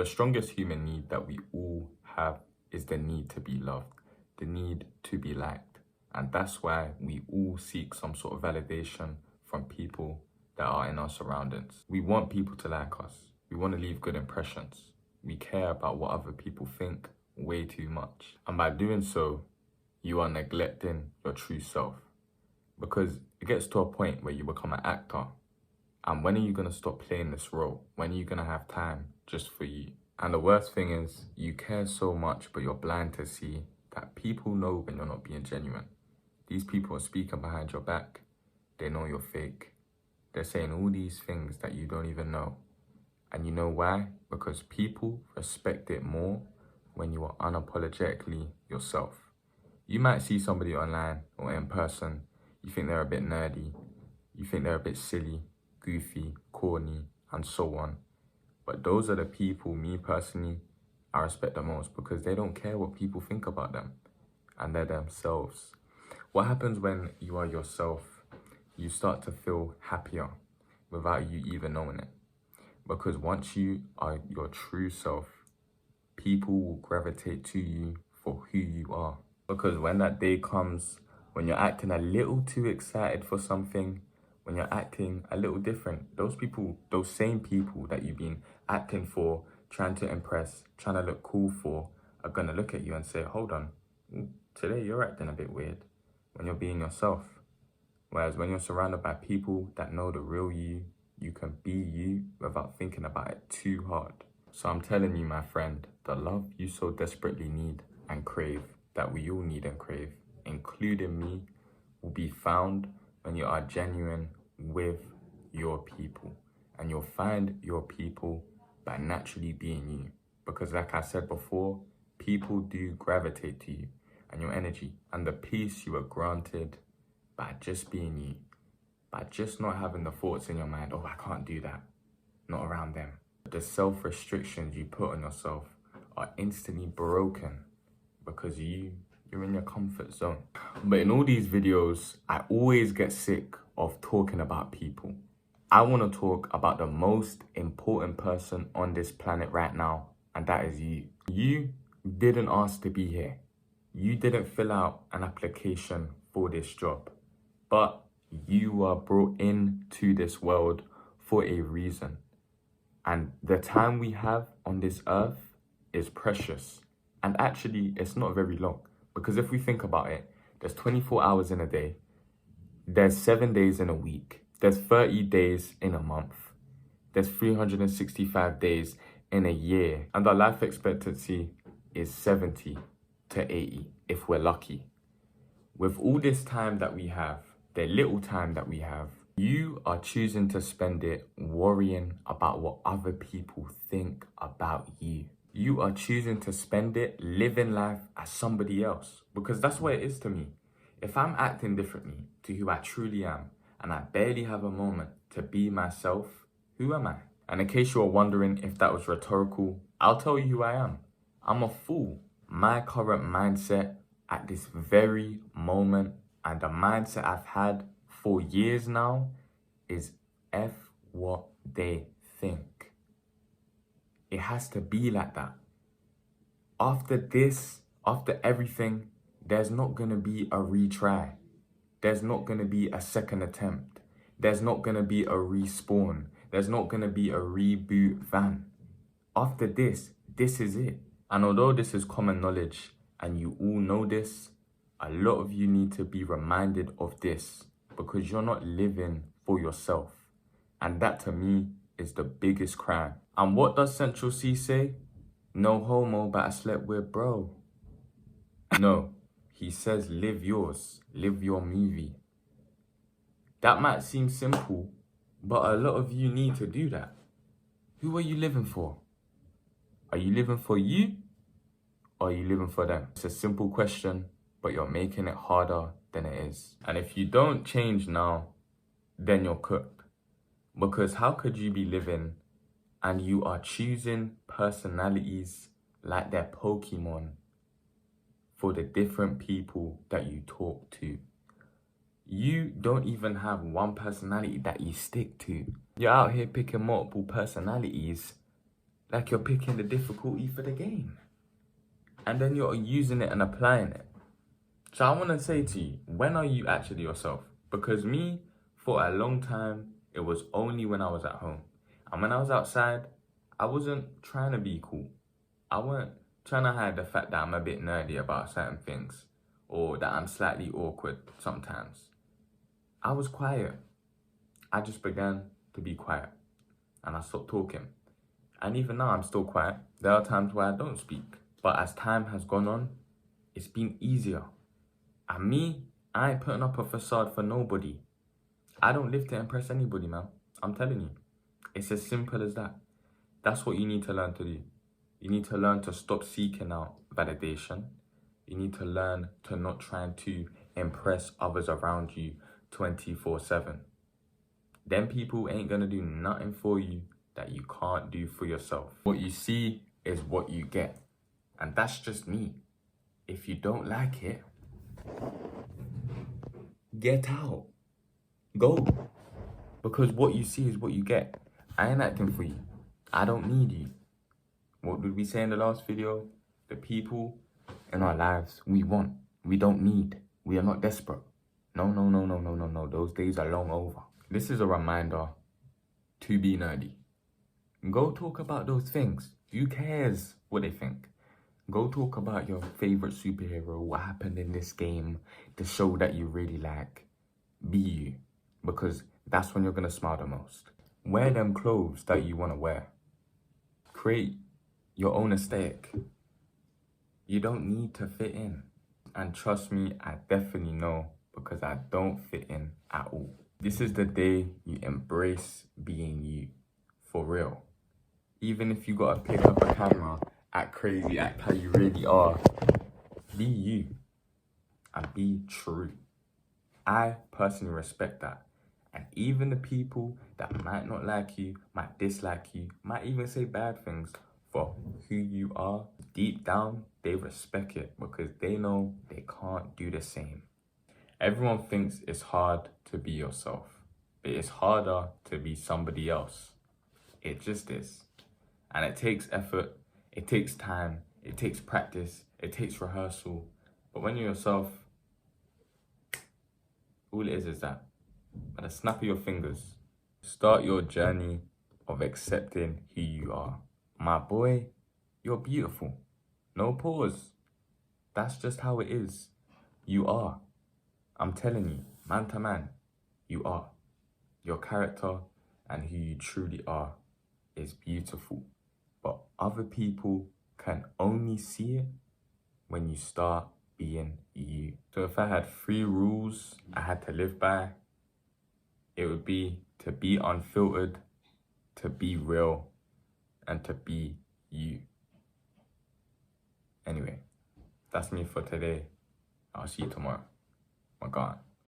The strongest human need that we all have is the need to be loved, the need to be liked. And that's why we all seek some sort of validation from people that are in our surroundings. We want people to like us. We want to leave good impressions. We care about what other people think way too much. And by doing so, you are neglecting your true self. Because it gets to a point where you become an actor. And when are you going to stop playing this role? When are you going to have time just for you? And the worst thing is, you care so much, but you're blind to see that people know when you're not being genuine. These people are speaking behind your back. They know you're fake. They're saying all these things that you don't even know. And you know why? Because people respect it more when you are unapologetically yourself. You might see somebody online or in person, you think they're a bit nerdy, you think they're a bit silly, goofy, corny, and so on. But those are the people, me personally, I respect the most because they don't care what people think about them. And they're themselves. What happens when you are yourself? You start to feel happier without you even knowing it. Because once you are your true self, people will gravitate to you for who you are. Because when that day comes, when you're acting a little too excited for something, when you're acting a little different, those people, those same people that you've been acting for, trying to impress, trying to look cool for, are gonna look at you and say, hold on, today you're acting a bit weird, when you're being yourself. Whereas when you're surrounded by people that know the real you, you can be you without thinking about it too hard. So I'm telling you, my friend, the love you so desperately need and crave, that we all need and crave, including me, will be found when you are genuine with your people. And you'll find your people by naturally being you. Because like I said before, people do gravitate to you and your energy and the peace you are granted by just being you. By just not having the thoughts in your mind, oh, I can't do that. Not around them. The self-restrictions you put on yourself are instantly broken because you're in your comfort zone. But in all these videos, I always get sick of talking about people. I want to talk about the most important person on this planet right now, and that is you. You didn't ask to be here. You didn't fill out an application for this job, but you were brought into this world for a reason. And the time we have on this earth is precious. And actually, it's not very long. Because if we think about it, there's 24 hours in a day. There's 7 days in a week. There's 30 days in a month. There's 365 days in a year. And our life expectancy is 70 to 80, if we're lucky. With all this time that we have, the little time that we have, you are choosing to spend it worrying about what other people think about you. You are choosing to spend it living life as somebody else. Because that's what it is to me. If I'm acting differently to who I truly am, and I barely have a moment to be myself, who am I? And in case you're wondering if that was rhetorical, I'll tell you who I am. I'm a fool. My current mindset at this very moment, and the mindset I've had for years now, is F what they think. It has to be like that. After this, after everything, there's not going to be a retry. There's not going to be a second attempt. There's not going to be a respawn. There's not going to be a reboot van. After this, this is it. And although this is common knowledge and you all know this, a lot of you need to be reminded of this because you're not living for yourself. And that to me is the biggest crime. And what does Central C say? No homo, but I slept with bro. No, he says live yours, live your movie. That might seem simple, but a lot of you need to do that. Who are you living for? Are you living for you? Or are you living for them? It's a simple question, but you're making it harder than it is. And if you don't change now, then you're cooked. Because how could you be living and you are choosing personalities like they're Pokemon for the different people that you talk to? You don't even have one personality that you stick to. You're out here picking multiple personalities like you're picking the difficulty for the game. And then you're using it and applying it. So I want to say to you, when are you actually yourself? Because me, for a long time, it was only when I was at home. And when I was outside, I wasn't trying to be cool. I weren't trying to hide the fact that I'm a bit nerdy about certain things or that I'm slightly awkward sometimes. I was quiet. I just began to be quiet and I stopped talking. And even now, I'm still quiet. There are times where I don't speak. But as time has gone on, it's been easier. And me, I ain't putting up a facade for nobody. I don't live to impress anybody, man. I'm telling you. It's as simple as that. That's what you need to learn to do. You need to learn to stop seeking out validation. You need to learn to not try to impress others around you 24/7. Them people ain't gonna do nothing for you that you can't do for yourself. What you see is what you get. And that's just me. If you don't like it, get out. Go. Because what you see is what you get. I ain't acting for you. I don't need you. What did we say in the last video? The people in our lives we want. We don't need. We are not desperate. No. Those days are long over. This is a reminder to be nerdy. Go talk about those things. Who cares what they think? Go talk about your favorite superhero, what happened in this game, the show that you really like. Be you. Because that's when you're going to smile the most. Wear them clothes that you want to wear. Create your own aesthetic. You don't need to fit in. And trust me, I definitely know because I don't fit in at all. This is the day you embrace being you. For real. Even if you got to pick up a camera, act crazy, act how you really are, be you and be true. I personally respect that. And even the people that might not like you, might dislike you, might even say bad things for who you are, deep down, they respect it because they know they can't do the same. Everyone thinks it's hard to be yourself, but it's harder to be somebody else. It just is. And it takes effort, it takes time, it takes practice, it takes rehearsal. But when you're yourself, all it is that. At a snap of your fingers, start your journey of accepting who you are. My boy, you're beautiful. No pause. That's just how it is. You are. I'm telling you, man to man, you are. Your character and who you truly are is beautiful. But other people can only see it when you start being you. So if I had 3 rules I had to live by, it would be to be unfiltered, to be real, and to be you. Anyway, that's me for today. I'll see you tomorrow. My God.